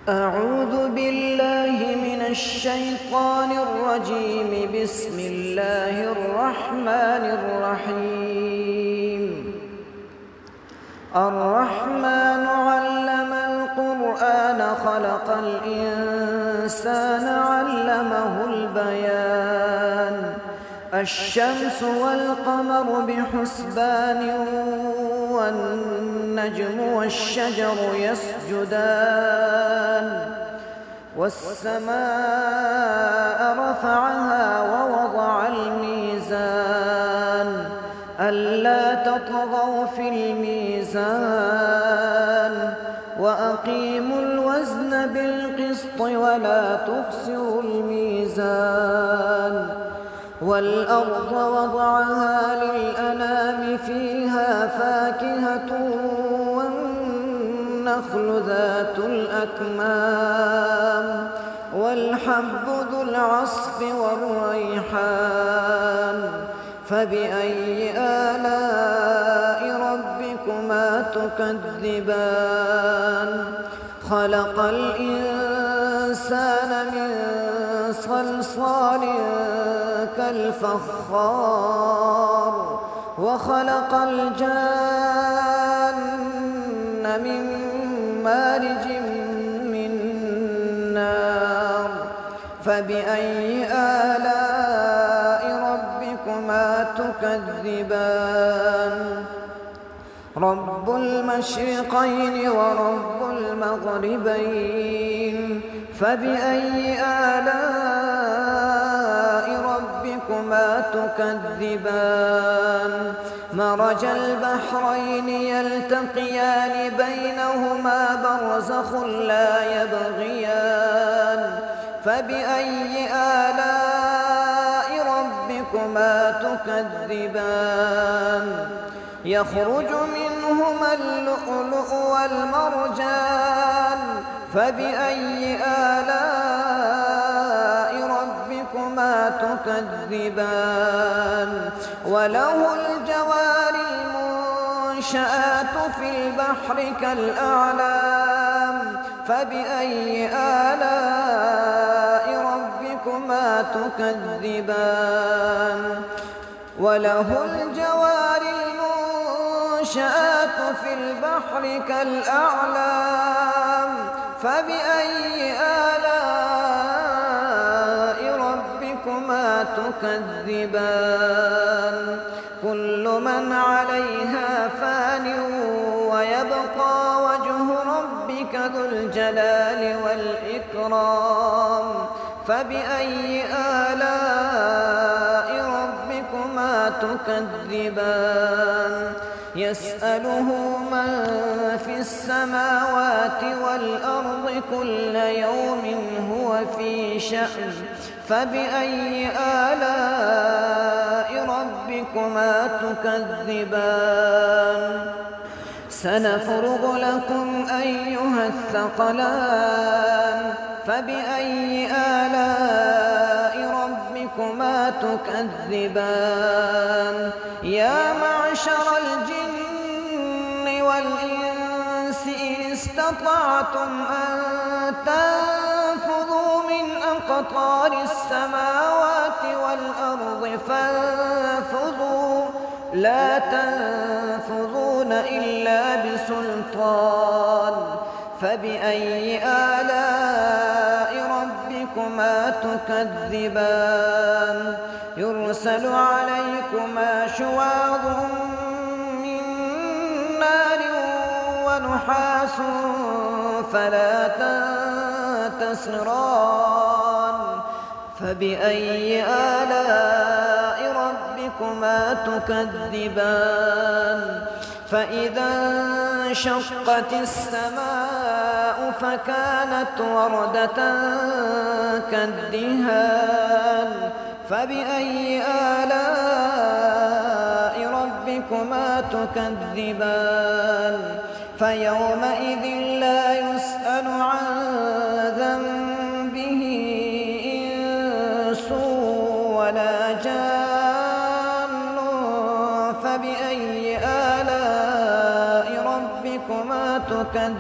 أعوذ بالله من الشيطان الرجيم. بسم الله الرحمن الرحيم. الرحمن علم القرآن خلق الإنسان علمه البيان. الشمس والقمر بحسبان والنجم والشجر يسجدان. والسماء رفعها ووضع الميزان ألا تطغوا في الميزان وأقيموا الوزن بالقسط ولا تخسروا الميزان. والأرض وضعها للأنام فيها فاكهة والنخل ذات الأكمام والحب ذو العصف والريحان. فبأي آلاء ربكما تكذبان؟ خلق الإنسان من صلصال كالفخار وخلق الجان من مارج من نار. فبأي آلاء ربكما تكذبان؟ رب المشرقين ورب المغربين. فبأي آلاء ربكما تكذبان؟ مرج البحرين يلتقيان بينهما برزخ لا يبغيان. فبأي آلاء ربكما تكذبان؟ يخرج منهما اللؤلؤ والمرجان. فبأي آلاء ربكما تكذبان؟ وله الجوار المنشآت في البحر كالأعلام. فبأي آلاء ربكما تكذبان؟ وله الجوار المنشآت في البحر كالأعلام. فبأي آلاء ربكما تكذبان؟ كل من عليها فان ويبقى وجه ربك ذو الجلال والإكرام. فبأي آلاء ربكما تكذبان؟ يسأله من في السماوات والأرض كل يوم هو في شأن. فبأي آلاء ربكما تكذبان؟ سنفرغ لكم أيها الثقلان. فبأي آلاء ربكما تكذبان؟ يا معشر الجن والإنس إن استطعتم أن تنفذوا من أقطار السماوات والأرض فانفذوا لا تنفذون إلا بسلطان. فبأي آلاء ربكما تكذبان؟ يرسل عليكما شواظ من نار ونحاس فلا تنتصران. فبأي آلاء ربكما تكذبان؟ فإذا انشقت السماء فكانت وردة كالدهان. فبأي آلاء ربكما تكذبان؟ فيومئذ لا يسأل عن ذنبه إنس ولا جان. فبأي آلاء ربكما تكذبان؟